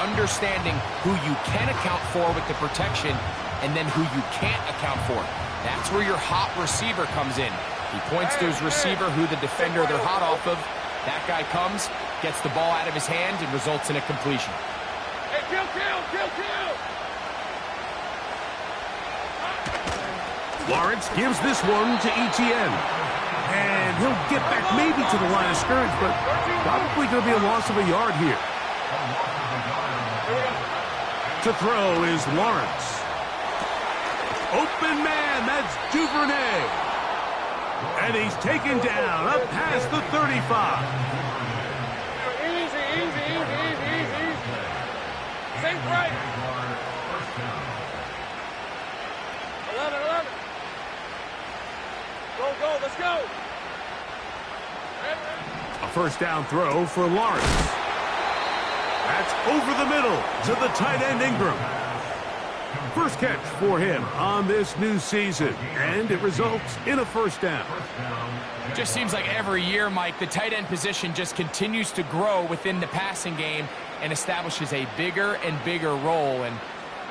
understanding who you can account for with the protection and then who you can't account for. That's where your hot receiver comes in. He points to his receiver who the defender they're hot off of. That guy comes, gets the ball out of his hand, and results in a completion. Hey, kill! Lawrence gives this one to Etienne. And he'll get back maybe to the line of scrimmage, but probably going to be a loss of a yard here. To throw is Lawrence. Open man, that's Duvernay. And he's taken down up past the 35. Easy. Safe right. 11. Go, let's go. A first down throw for Lawrence. That's over the middle to the tight end Ingram. First catch for him on this new season, and it results in a first down. It just seems like every year, Mike, the tight end position just continues to grow within the passing game and establishes a bigger and bigger role. And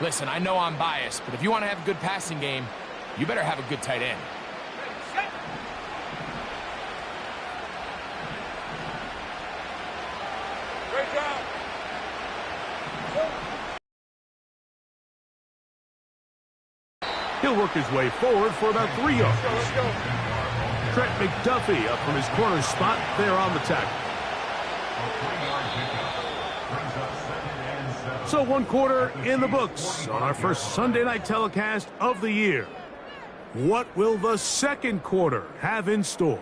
listen, I know I'm biased, but if you want to have a good passing game, you better have a good tight end. Great job. He'll work his way forward for about 3 yards. Let's go. Trent McDuffie up from his corner spot there on the tackle. So 1 quarter in the books on our first Sunday night telecast of the year. What will the second quarter have in store?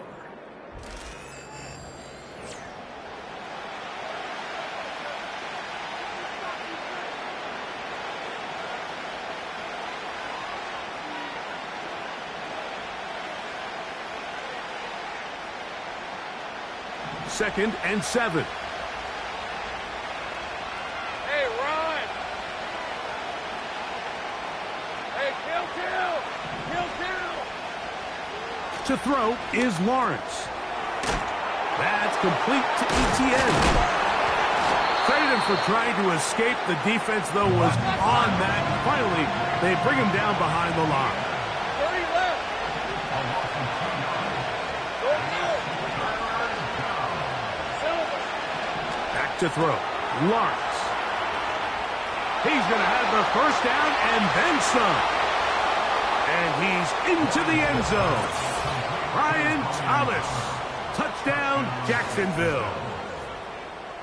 Second and 7. Hey, run. Hey, kill. To throw is Lawrence. That's complete to Etienne. Credit him for trying to escape. The defense, though, was on that. Finally, they bring him down behind the line. 30 left. Go. Back to throw. Lawrence. He's going to have the first down and then some. And he's into the end zone. Brian Thomas. Touchdown, Jacksonville.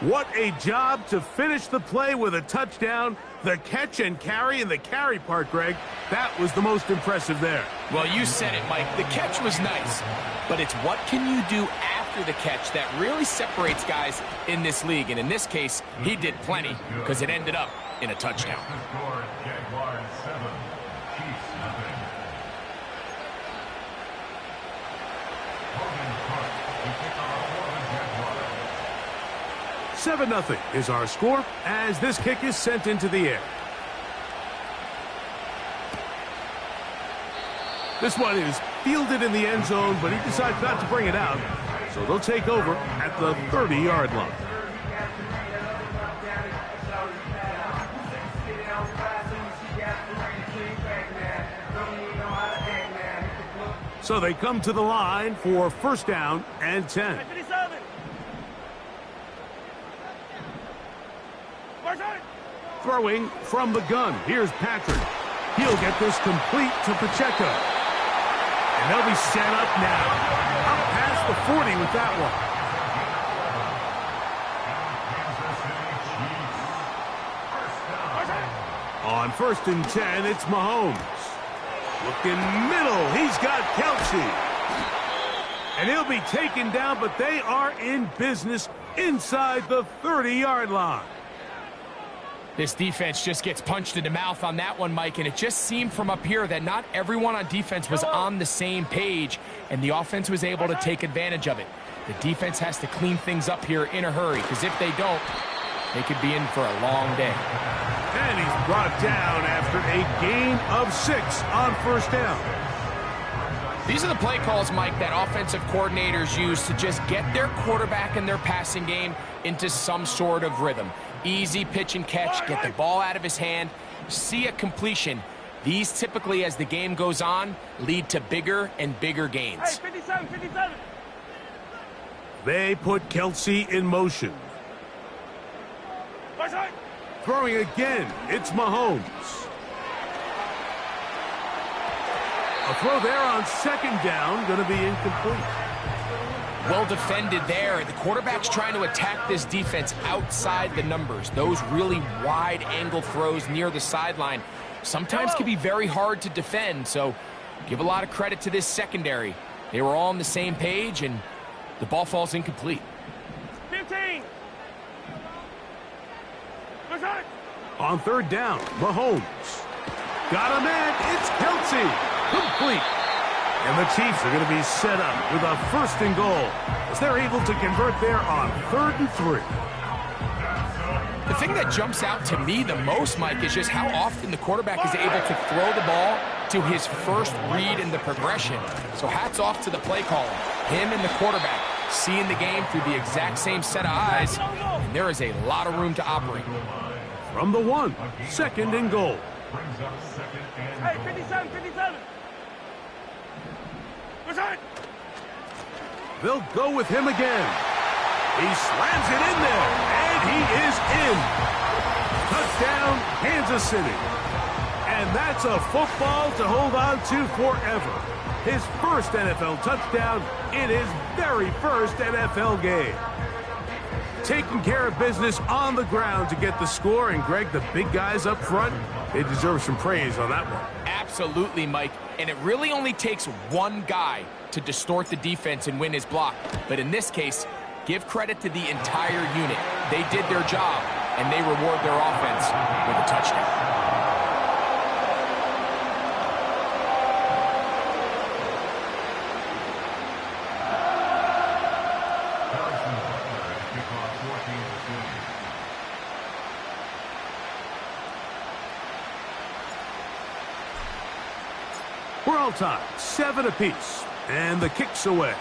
What a job to finish the play with a touchdown. The catch and carry, and the carry part, Greg, that was the most impressive there. Well, you said it, Mike. The catch was nice, but it's what can you do after the catch that really separates guys in this league. And in this case, he did plenty because it ended up in a touchdown. 7-0 is our score as this kick is sent into the air. This one is fielded in the end zone, but he decides not to bring it out. So they'll take over at the 30-yard line. So they come to the line for first down and 10. Throwing from the gun. Here's Patrick. He'll get this complete to Pacheco. And they'll be set up now. Up past the 40 with that one. On first and 10, it's Mahomes. Looking middle. He's got Kelce. And he'll be taken down, but they are in business inside the 30-yard line. This defense just gets punched in the mouth on that one, Mike, and it just seemed from up here that not everyone on defense was on the same page, and the offense was able to take advantage of it. The defense has to clean things up here in a hurry, because if they don't, they could be in for a long day. And he's brought down after a gain of 6 on first down. These are the play calls, Mike, that offensive coordinators use to just get their quarterback and their passing game into some sort of rhythm. Easy pitch and catch, get the ball out of his hand, see a completion. These typically, as the game goes on, lead to bigger and bigger gains. Hey, 57, 57. They put Kelsey in motion. Throwing again, it's Mahomes. A throw there on second down, going to be incomplete. Well defended there. The quarterback's trying to attack this defense outside the numbers. Those really wide angle throws near the sideline sometimes can be very hard to defend, so give a lot of credit to this secondary. They were all on the same page, and the ball falls incomplete. 15. On third down, Mahomes. Got him in. It's Kelsey. Complete. And the Chiefs are going to be set up with a first and goal as they're able to convert there on 3rd and 3. The thing that jumps out to me the most, Mike, is just how often the quarterback is able to throw the ball to his first read in the progression. So hats off to the play caller. Him and the quarterback seeing the game through the exact same set of eyes, and there is a lot of room to operate. From the 1, 2nd and goal. Hey, 57, 57. They'll go with him again. He slams it in there, and he is in. Touchdown, Kansas City. And that's a football to hold on to forever. His first NFL touchdown in his very first NFL game. Taking care of business on the ground to get the score, and Greg, the big guys up front, they deserve some praise on that one. Absolutely, Mike. And it really only takes one guy to distort the defense and win his block. But in this case, give credit to the entire unit. They did their job, and they reward their offense with a touchdown. We're all tied, 7 apiece, and the kick's away.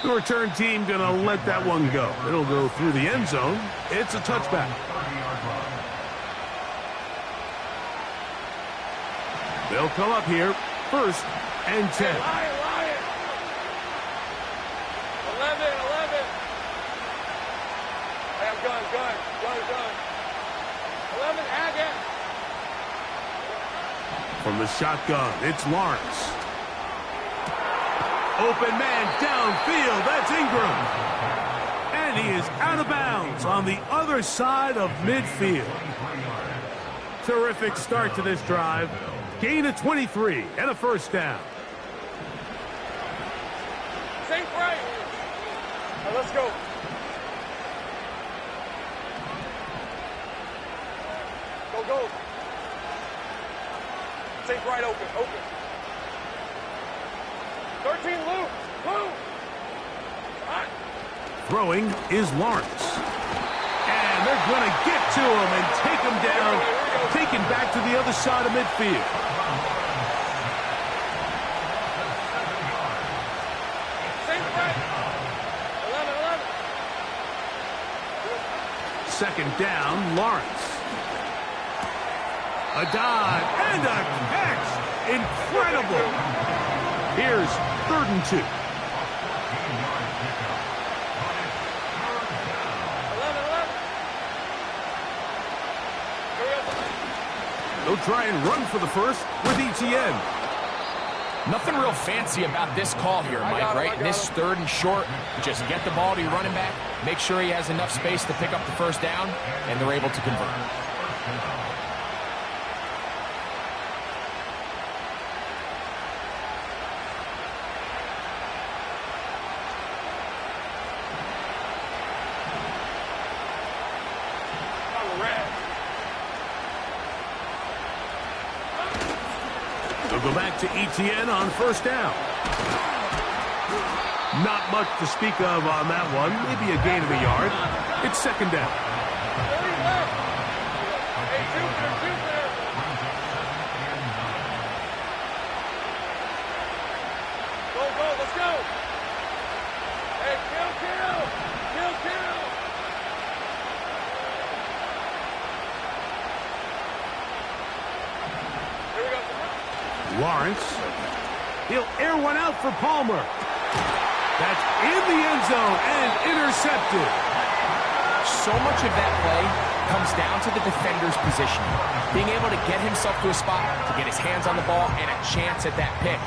The return team going to let that one go. It'll go through the end zone. It's a touchback. They'll come up here, 1st and 10. Hey, Lion. 11. Hey, I'm gun. 11, Agate. From the shotgun, it's Lawrence. Open man downfield, that's Ingram. And he is out of bounds on the other side of midfield. Terrific start to this drive. Gain of 23 and a first down. Safe right. Now let's go. Go. Safe right open. 13, Luke. Throwing is Lawrence. And they're going to get to him and take him down, taken back to the other side of midfield. Safe right. 11. Second down, Lawrence. A dive and a catch. Incredible. Here's 3rd and 2. 11. They'll try and run for the first with ETN. Nothing real fancy about this call here, Mike, right? This 3rd and short, just get the ball to your running back, make sure he has enough space to pick up the first down, and they're able to convert. They'll go back to ETN on first down. Not much to speak of on that one. Maybe a gain of a yard. It's second down. Lawrence. He'll air one out for Palmer. That's in the end zone and intercepted. So much of that play comes down to the defender's position. Being able to get himself to a spot, to get his hands on the ball, and a chance at that pick.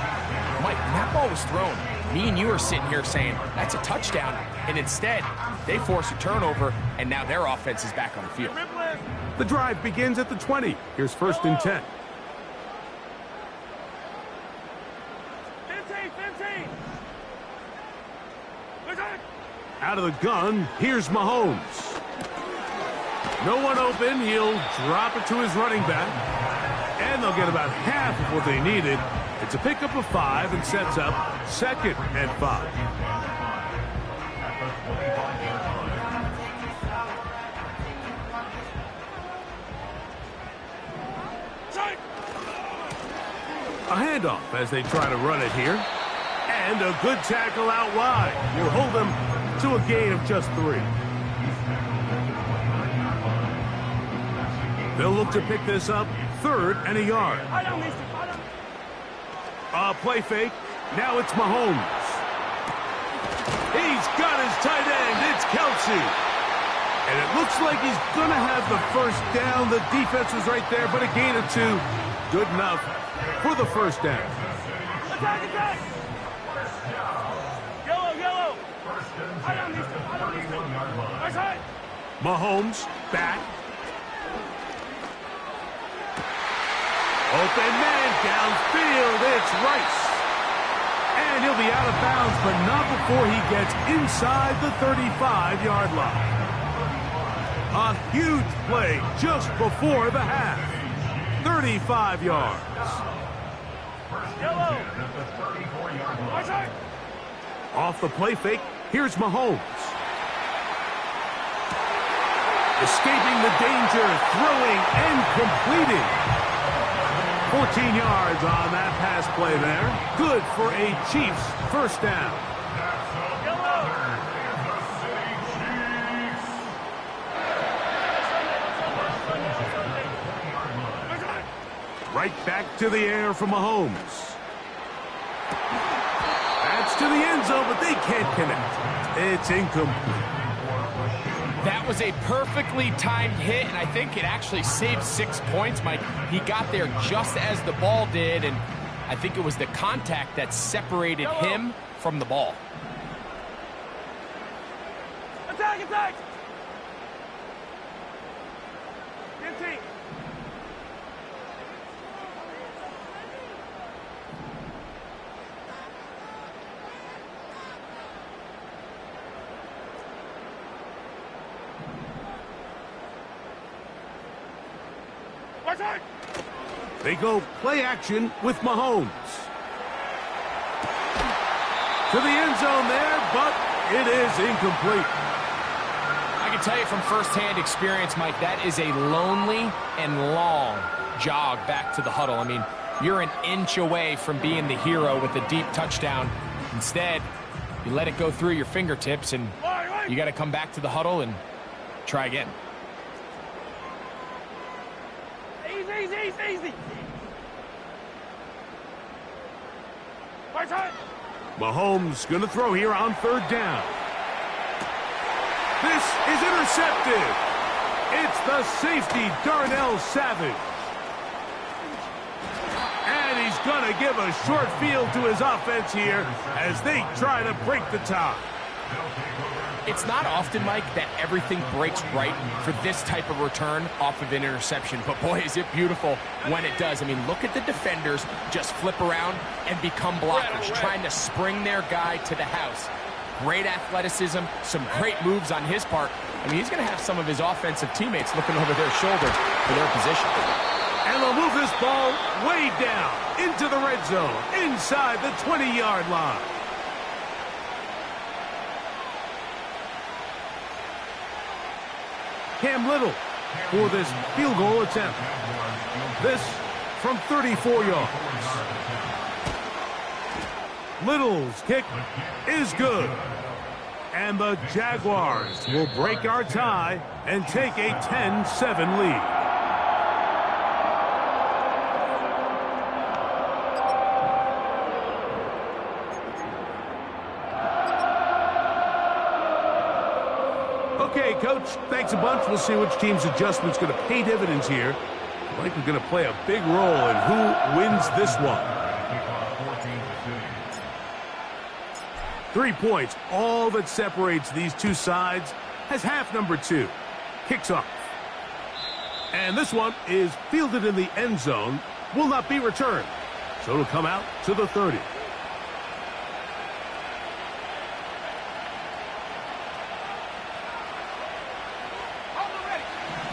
Mike, when that ball was thrown, me and you are sitting here saying, that's a touchdown. And instead, they force a turnover, and now their offense is back on the field. The drive begins at the 20. Here's 1st and 10. 15. Out of the gun, here's Mahomes. No one open, he'll drop it to his running back. And they'll get about half of what they needed. It's a pickup of 5 and sets up 2nd and 5. A handoff as they try to run it here. And a good tackle out wide will hold them to a gain of just 3. They'll look to pick this up 3rd and a yard. Play fake. Now it's Mahomes. He's got his tight end. It's Kelsey. And it looks like he's going to have the first down. The defense was right there, but a gain of 2. Good enough for the first down. Attack! Yellow! Mahomes back. Open man downfield. It's Rice. And he'll be out of bounds, but not before he gets inside the 35-yard line. A huge play just before the half. 35 yards. Yellow! Off the play fake, here's Mahomes. Escaping the danger, throwing and completing. 14 yards on that pass play there. Good for a Chiefs first down. Right back to the air for Mahomes. That's to the end zone, but they can't connect. It's incomplete. That was a perfectly timed hit, and I think it actually saved 6 points, Mike. He got there just as the ball did, and I think it was the contact that separated him from the ball. Attack! 15. They go play action with Mahomes. To the end zone there, but it is incomplete. I can tell you from firsthand experience, Mike, that is a lonely and long jog back to the huddle. I mean, you're an inch away from being the hero with a deep touchdown. Instead, you let it go through your fingertips, and you got to come back to the huddle and try again. Easy. Mahomes going to throw here on 3rd down. This is intercepted. It's the safety, Darnell Savage. And he's going to give a short field to his offense here as they try to break the tie. It's not often, Mike, that everything breaks right for this type of return off of an interception. But, boy, is it beautiful when it does. I mean, look at the defenders just flip around and become blockers, trying to spring their guy to the house. Great athleticism, some great moves on his part. I mean, he's going to have some of his offensive teammates looking over their shoulder for their position. And they'll move this ball way down into the red zone, inside the 20-yard line. Cam Little for this field goal attempt. This from 34 yards. Little's kick is good. And the Jaguars will break our tie and take a 10-7 lead. Okay, Coach, thanks a bunch. We'll see which team's adjustment's going to pay dividends here. Likely going to play a big role in who wins this one. 3 points, all that separates these two sides, has half number 2. Kicks off. And this one is fielded in the end zone, will not be returned. So it'll come out to the 30.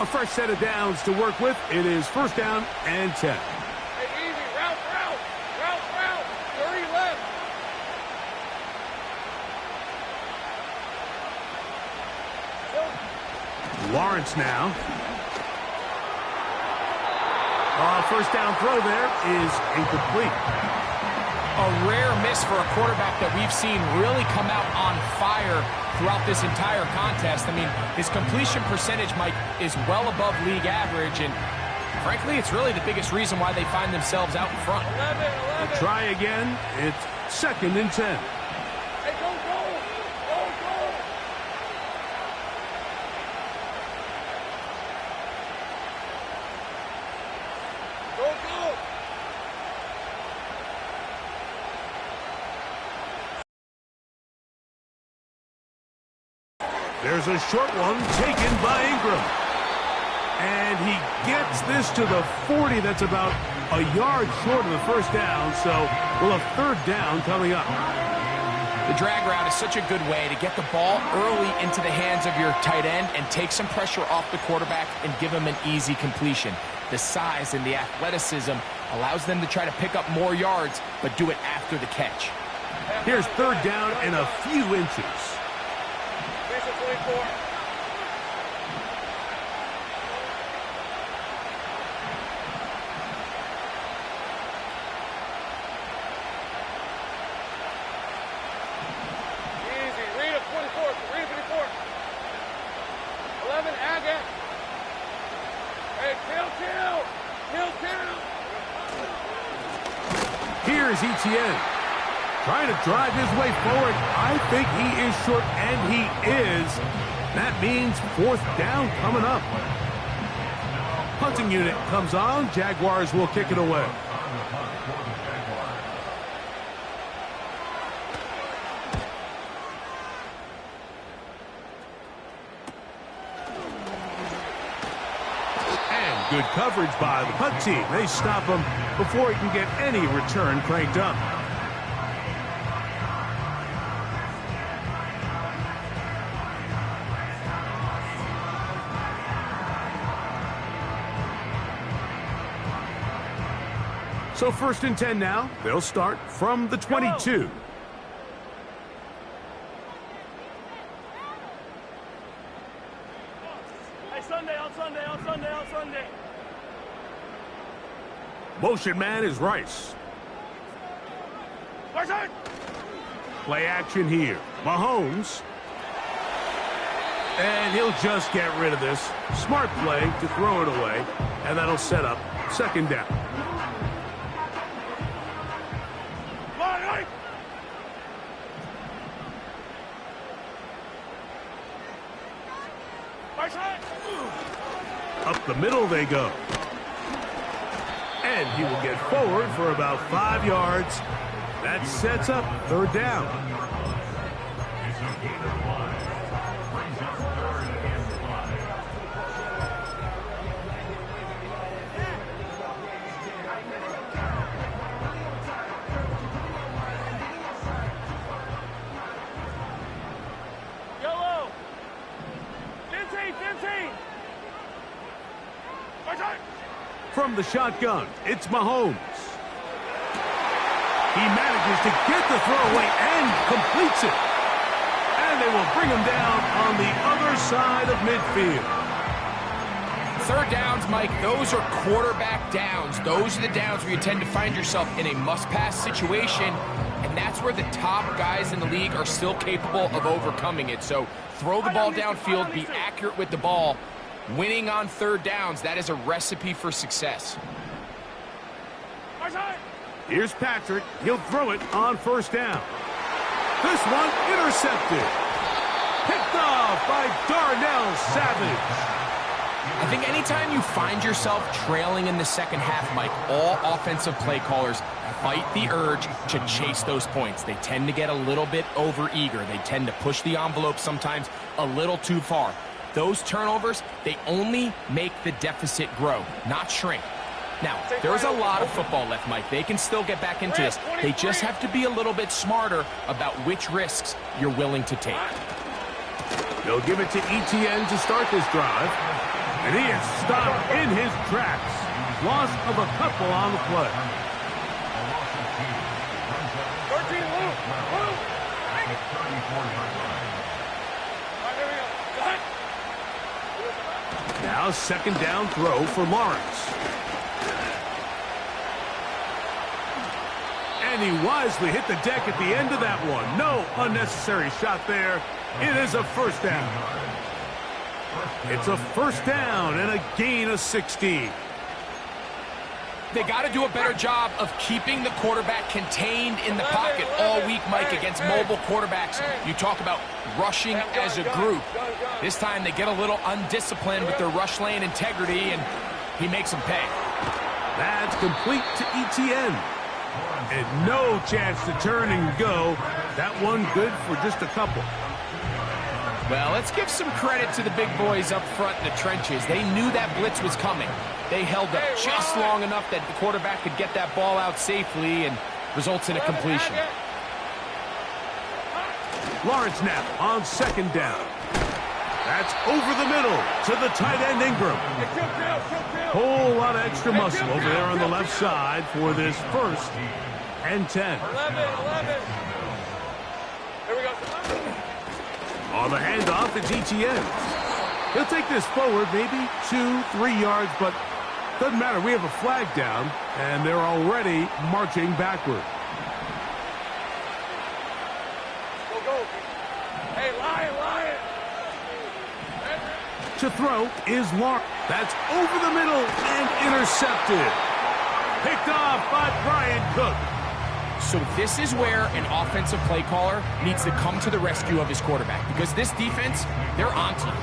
A fresh set of downs to work with. It is first down and 10. Hey, easy. Route. 30 left. Lawrence now. First down throw there is incomplete. A rare miss for a quarterback that we've seen really come out on fire throughout this entire contest. I mean, his completion percentage, Mike, is well above league average, and frankly, it's really the biggest reason why they find themselves out in front. 11. Try again. It's second and 10. Hey, go. Go. There's a short one taken by Ingram. And he gets this to the 40. That's about a yard short of the first down. So we'll have third down coming up. The drag route is such a good way to get the ball early into the hands of your tight end and take some pressure off the quarterback and give him an easy completion. The size and the athleticism allows them to try to pick up more yards, but do it after the catch. Here's third down and a few inches. 24. Easy. Read it 24. 11, Aga. Hey, kill. Here's ETN. Trying to drive his way forward. I think he is short, and he is. That means fourth down coming up. Punting unit comes on. Jaguars will kick it away. And good coverage by the punt team. They stop him before he can get any return cranked up. So first and 10 now. They'll start from the 22. Hey, on Sunday. Motion man is Rice. Play action here. Mahomes. And he'll just get rid of this. Smart play to throw it away. And that'll set up second down. Up the middle they go. And he will get forward for about 5 yards. That sets up third down. Yellow. 15. From the shotgun, it's Mahomes. He manages to get the throw away and completes it. And they will bring him down on the other side of midfield. Third downs, Mike, those are quarterback downs. Those are the downs where you tend to find yourself in a must-pass situation, and that's where the top guys in the league are still capable of overcoming it. So throw the ball downfield, be accurate with the ball. Winning on third downs, that is a recipe for success. Here's Patrick. He'll throw it on first down. This one intercepted. Picked Picked off by Darnell Savage. I think anytime you find yourself trailing in the second half, Mike, all offensive play callers fight the urge to chase those points. They tend to get a little bit overeager. They tend to push the envelope sometimes a little too far. Those turnovers, they only make the deficit grow, not shrink. Now, there's a lot of football left, Mike. They can still get back into this. They just have to be a little bit smarter about which risks you're willing to take. They'll give it to ETN to start this drive. And he is stopped in his tracks. Loss of a couple on the play. 13, Lou. Now second down throw for Lawrence. And he wisely hit the deck at the end of that one. No unnecessary shot there. It is a first down. It's a first down and a gain of 16. They got to do a better job of keeping the quarterback contained in the pocket all week, Mike, against mobile quarterbacks. You talk about rushing as a group. This time they get a little undisciplined with their rush lane integrity, and he makes them pay. That's complete to ETN. And no chance to turn and go. That one good for just a couple. Well, let's give some credit to the big boys up front in the trenches. They knew that blitz was coming. They held up just long enough that the quarterback could get that ball out safely and results in a completion. Lawrence now on second down. That's over the middle to the tight end Ingram. Whole lot of extra muscle over there on the left side for this first and 10. 11. Here we go. On the handoff, it's ETN. He'll take this forward, maybe 2-3 yards, but doesn't matter. We have a flag down, and they're already marching backward. Go. Hey, Lion. To throw is Lawrence. That's over the middle and intercepted. Picked off by Brian Cook. So this is where an offensive play caller needs to come to the rescue of his quarterback, because this defense, they're onto you.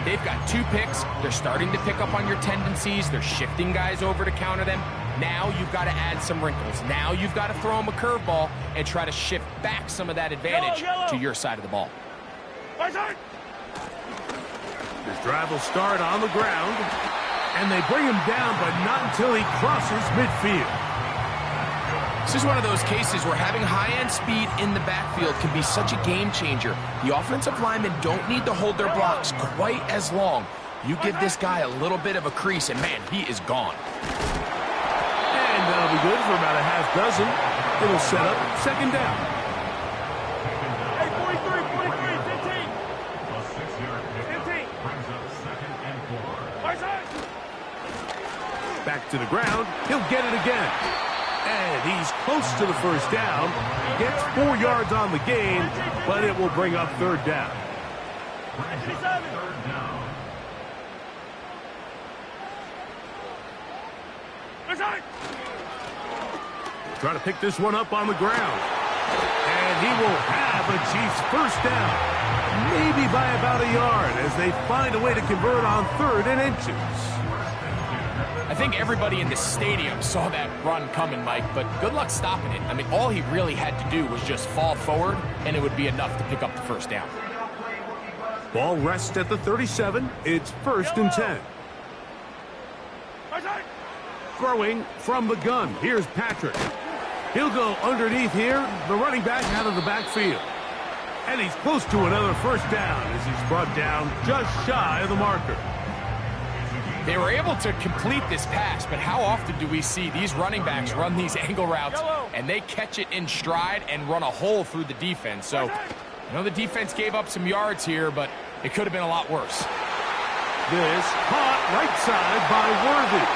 They've got 2 picks. They're starting to pick up on your tendencies. They're shifting guys over to counter them. Now you've got to add some wrinkles. Now you've got to throw them a curveball and try to shift back some of that advantage to your side of the ball. This drive will start on the ground, and they bring him down, but not until he crosses midfield. This is one of those cases where having high-end speed in the backfield can be such a game changer. The offensive linemen don't need to hold their blocks quite as long. You give this guy a little bit of a crease, and man, he is gone. And that'll be good for about a half dozen. It'll set up second down. Hey, 43, 15. A 6-yard pickup brings up second and 4. Back to the ground. He'll get it again. And he's close to the first down. Gets 4 yards on the gain, but it will bring up third down. Third down. Try to pick this one up on the ground. And he will have a Chiefs first down. Maybe by about a yard as they find a way to convert on 3rd and inches. I think everybody in the stadium saw that run coming, Mike, but good luck stopping it. I mean, all he really had to do was just fall forward, and it would be enough to pick up the first down. Ball rests at the 37. It's 1st and 10. Throwing from the gun. Here's Patrick. He'll go underneath here. The running back out of the backfield. And he's close to another first down as he's brought down just shy of the marker. They were able to complete this pass, but how often do we see these running backs run these angle routes and they catch it in stride and run a hole through the defense? So, I know the defense gave up some yards here, but it could have been a lot worse. This caught right side by Worthy.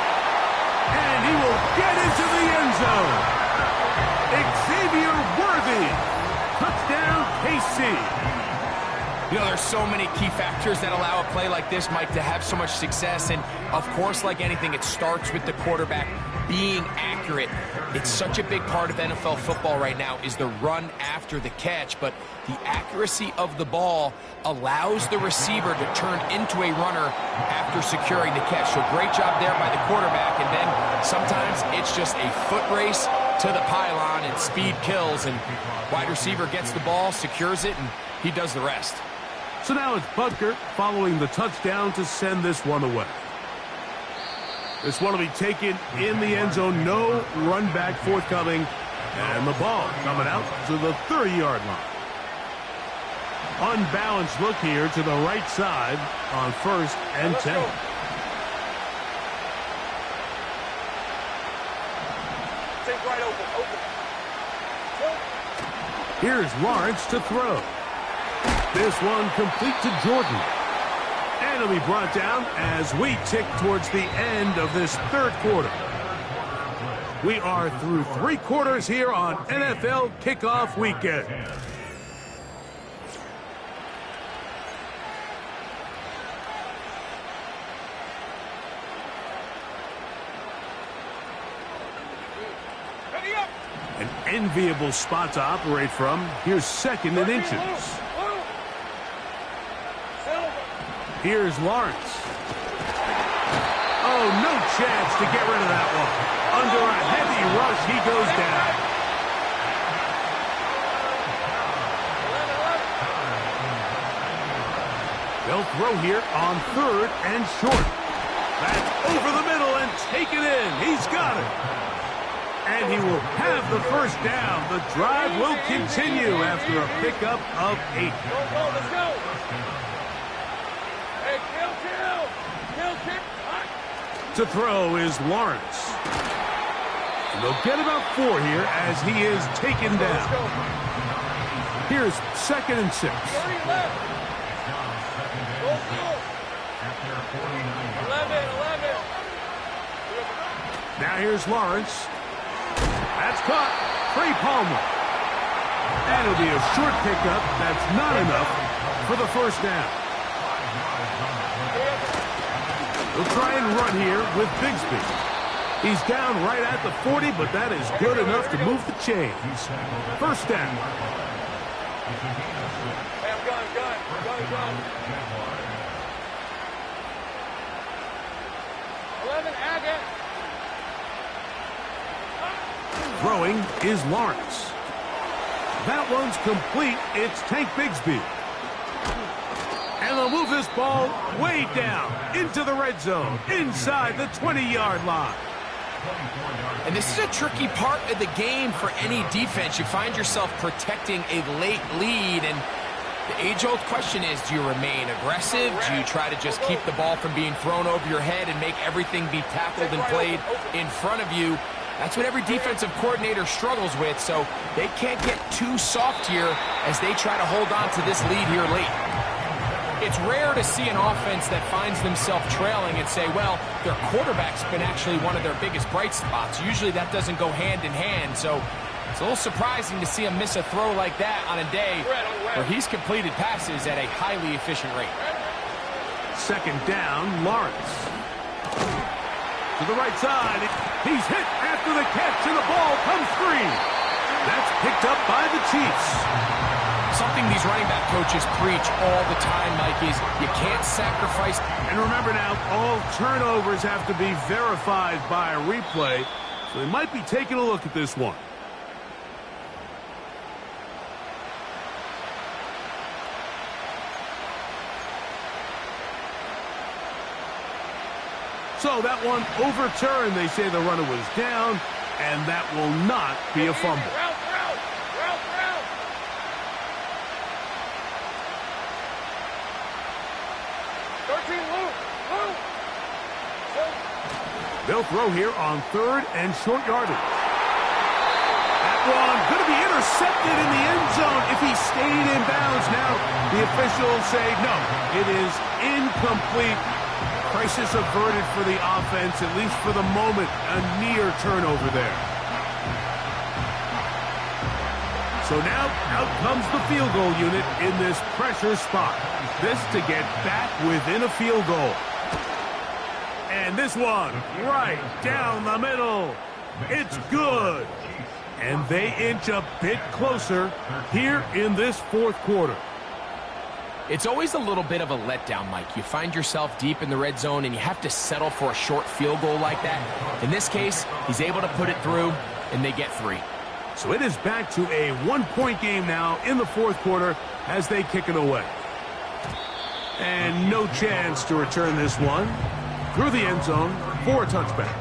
And he will get into the end zone. Xavier Worthy. Touchdown, KC. You know, there's so many key factors that allow a play like this, Mike, to have so much success. And, of course, like anything, it starts with the quarterback being accurate. It's such a big part of NFL football right now is the run after the catch. But the accuracy of the ball allows the receiver to turn into a runner after securing the catch. So great job there by the quarterback. And then sometimes it's just a foot race to the pylon and speed kills. And wide receiver gets the ball, secures it, and he does the rest. So now it's Butker following the touchdown to send this one away. This one will be taken in the end zone. No run back forthcoming. And the ball coming out to the 30-yard line. Unbalanced look here to the right side on 1st and 10. Take right open. Here's Lawrence to throw. This one complete to Jordan. And it'll be brought down as we tick towards the end of this third quarter. We are through 3 quarters here on NFL Kickoff Weekend. An enviable spot to operate from. Here's 2nd and inches. Here's Lawrence. Oh, no chance to get rid of that one. Under a heavy rush, he goes down. They'll throw here on 3rd and short. That's over the middle and taken in. He's got it. And he will have the first down. The drive will continue after a pickup of 8. Go, let's go. Hey, kill. To throw is Lawrence. And they'll get about 4 here as he is taken down. Here's 2nd and 6. 11. Now here's Lawrence. That's caught. Trey Palmer. And it'll be a short pickup. That's not enough for the first down. They'll try and run here with Bigsby. He's down right at the 40, but that is good enough to move the chains. First down. Hey, I'm gun. 11, Agate. Throwing is Lawrence. That one's complete. It's Tank Bigsby. And they'll move this ball way down into the red zone, inside the 20-yard line. And this is a tricky part of the game for any defense. You find yourself protecting a late lead, and the age-old question is, do you remain aggressive? Do you try to just keep the ball from being thrown over your head and make everything be tackled and played in front of you? That's what every defensive coordinator struggles with, so they can't get too soft here as they try to hold on to this lead here late. It's rare to see an offense that finds themselves trailing and say, well, their quarterback's been actually one of their biggest bright spots. Usually that doesn't go hand in hand, so it's a little surprising to see him miss a throw like that on a day where he's completed passes at a highly efficient rate. 2nd down, Lawrence. To the right side. He's hit after the catch, and the ball comes free. That's picked up by the Chiefs. Something these running back coaches preach all the time, Mike, is you can't sacrifice. And remember now, all turnovers have to be verified by a replay, so they might be taking a look at this one. So that one overturned. They say the runner was down, and that will not be a fumble. Route. 13, Luke. They'll throw here on 3rd and short yardage. That one going to be intercepted in the end zone if he stayed in bounds. Now the officials say no, it is incomplete. Crisis averted for the offense, at least for the moment. A near turnover there. So now, out comes the field goal unit in this pressure spot. This to get back within a field goal. And this one, right down the middle. It's good. And they inch a bit closer here in this fourth quarter. It's always a little bit of a letdown, Mike. You find yourself deep in the red zone, and you have to settle for a short field goal like that. In this case, he's able to put it through, and they get 3. So it is back to a one-point game now in the fourth quarter as they kick it away. And no chance to return this one through the end zone for a touchback.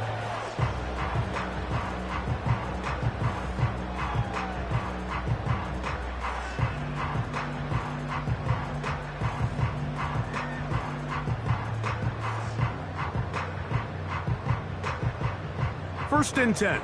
First and 10.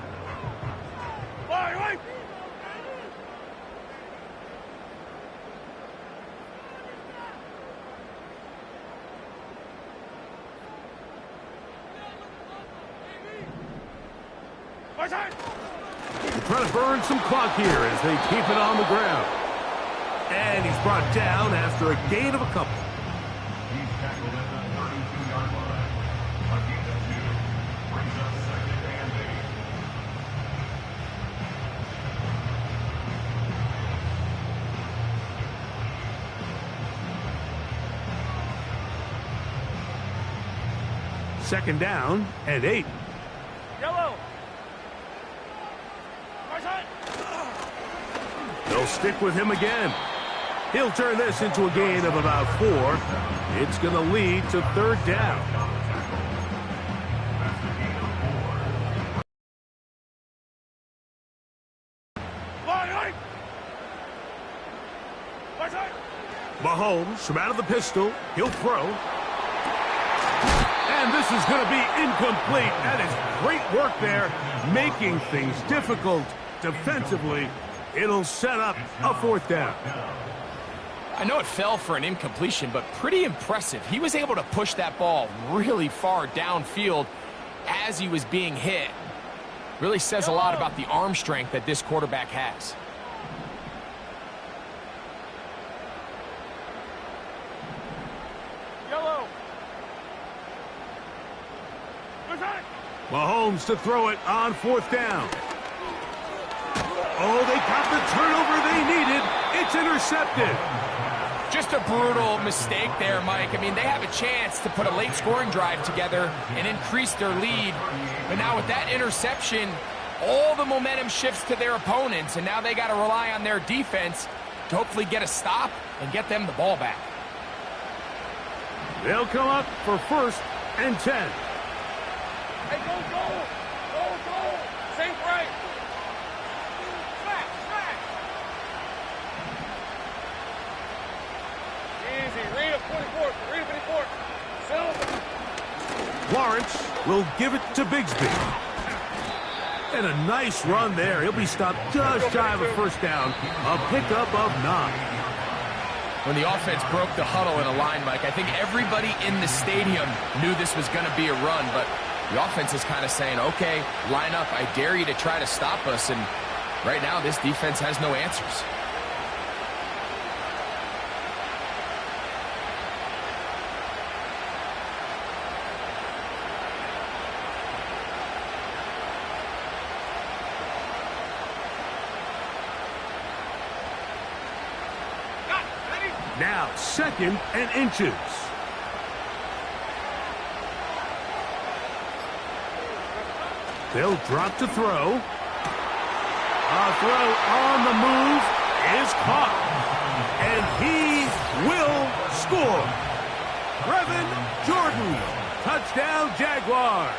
Trying to burn some clock here as they keep it on the ground. And he's brought down after a gain of a couple. He's tackled at the 32-yard line. A gain of 2. Brings up 2nd and 8. Second down and 8. Yellow. They'll stick with him again. He'll turn this into a gain of about 4. It's going to lead to third down. Mahomes from out of the pistol. He'll throw. And this is going to be incomplete. That is great work there, making things difficult defensively. It'll set up a fourth down. I know it fell for an incompletion, but pretty impressive. He was able to push that ball really far downfield as he was being hit. Really says a lot about the arm strength that this quarterback has. Yellow. Mahomes to throw it on fourth down. Oh, they got the turnover they needed. It's intercepted. Just a brutal mistake there, Mike. I mean, they have a chance to put a late scoring drive together and increase their lead. But now with that interception, all the momentum shifts to their opponents, and now they got to rely on their defense to hopefully get a stop and get them the ball back. They'll come up for first and 10. Hey, go, go. Go, go. Safe right. Smack, smack. Easy. Read up 24. Read up 24. Lawrence will give it to Bigsby. And a nice run there. He'll be stopped just shy of a first down. A pickup of 9. When the offense broke the huddle in a line, Mike, I think everybody in the stadium knew this was going to be a run, but the offense is kind of saying, okay, line up. I dare you to try to stop us. And right now, this defense has no answers. Now, second and inches. They'll drop to throw. A throw on the move is caught. And he will score. Brevin Jordan. Touchdown, Jaguars.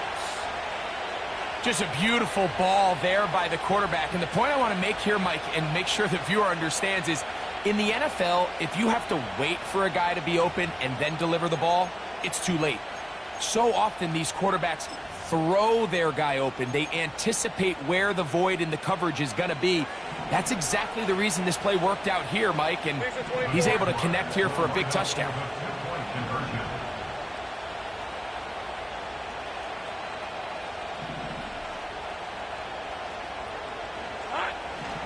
Just a beautiful ball there by the quarterback. And the point I want to make here, Mike, and make sure the viewer understands is, in the NFL, if you have to wait for a guy to be open and then deliver the ball, it's too late. So often these quarterbacks throw their guy open. They anticipate where the void in the coverage is going to be. That's exactly the reason this play worked out here, Mike, and he's able to connect here for a big touchdown.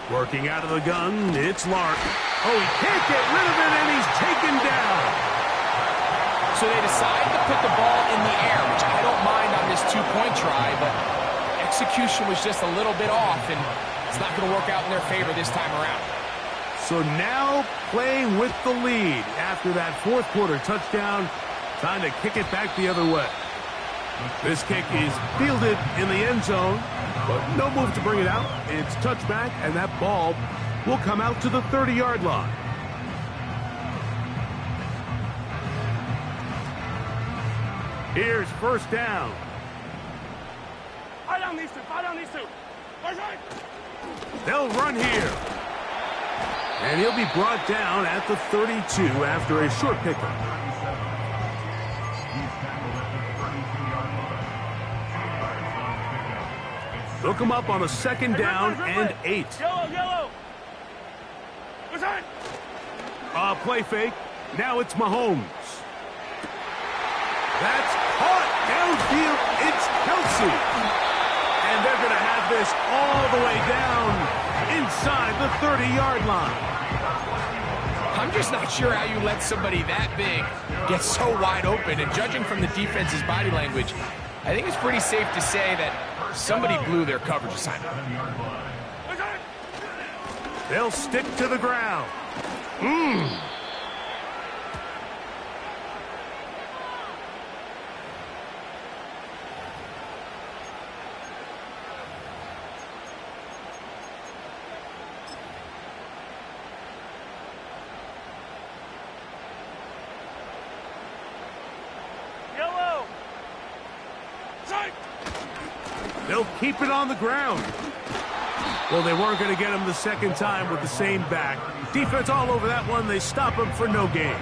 Working out of the gun, it's Lark. Oh, he can't get rid of it, and he's taken down. So they decide to put the ball in the air, which I don't mind on this two-point try, but execution was just a little bit off, and it's not going to work out in their favor this time around. So now playing with the lead after that fourth quarter touchdown, time to kick it back the other way. This kick is fielded in the end zone, but no move to bring it out. It's touchback, and that ball will come out to the 30-yard line. Here's first down. Fight on these two. Fight on these two. They'll run here. And he'll be brought down at the 32 after a short pickup. They'll come up on a second down and 8. Yellow. Play fake. Now it's Mahomes. That's caught downfield. It's Kelsey. And they're going to have this all the way down inside the 30-yard line. I'm just not sure how you let somebody that big get so wide open. And judging from the defense's body language, I think it's pretty safe to say that somebody blew their coverage assignment. They'll stick to the ground. They'll keep it on the ground. Well, they weren't going to get him the second time with the same back. Defense all over that one. They stop him for no gain.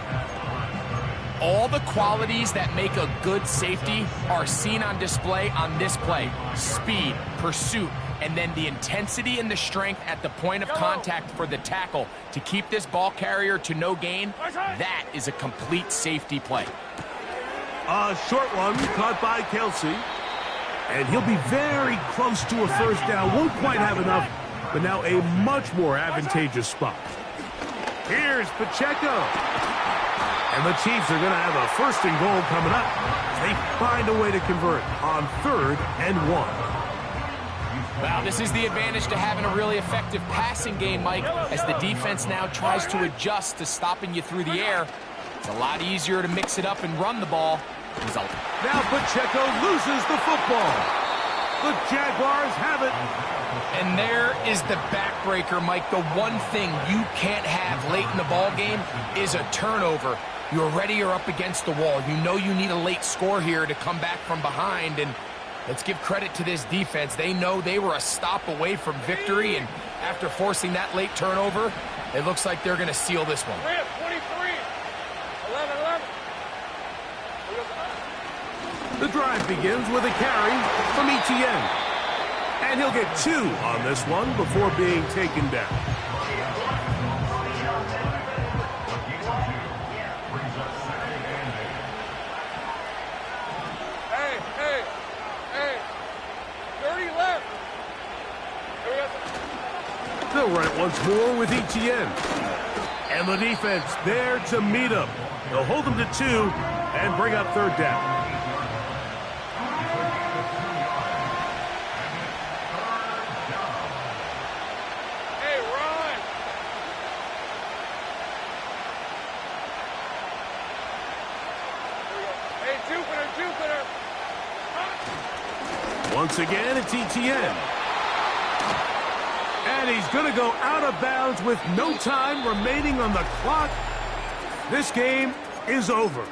All the qualities that make a good safety are seen on display on this play. Speed, pursuit, and then the intensity and the strength at the point of contact for the tackle to keep this ball carrier to no gain. That is a complete safety play. A short one caught by Kelsey. And he'll be very close to a first down. Won't quite have enough, but now a much more advantageous spot. Here's Pacheco. And the Chiefs are going to have a first and goal coming up. They find a way to convert on 3rd and 1. Well, this is the advantage to having a really effective passing game, Mike, as the defense now tries to adjust to stopping you through the air. It's a lot easier to mix it up and run the ball. Now Pacheco loses the football. The Jaguars have it. And there is the backbreaker, Mike. The one thing you can't have late in the ball game is a turnover. You're ready or up against the wall. You know you need a late score here to come back from behind. And let's give credit to this defense. They know they were a stop away from victory. And after forcing that late turnover, it looks like they're going to seal this one. 23. 11. The drive begins with a carry from Etienne. And he'll get 2 on this one before being taken down. Hey. 30 left. They'll run it once more with Etienne. And the defense there to meet him. They'll hold him to 2 and bring up 3rd down. Once again, it's Etienne. And he's going to go out of bounds with no time remaining on the clock. This game is over.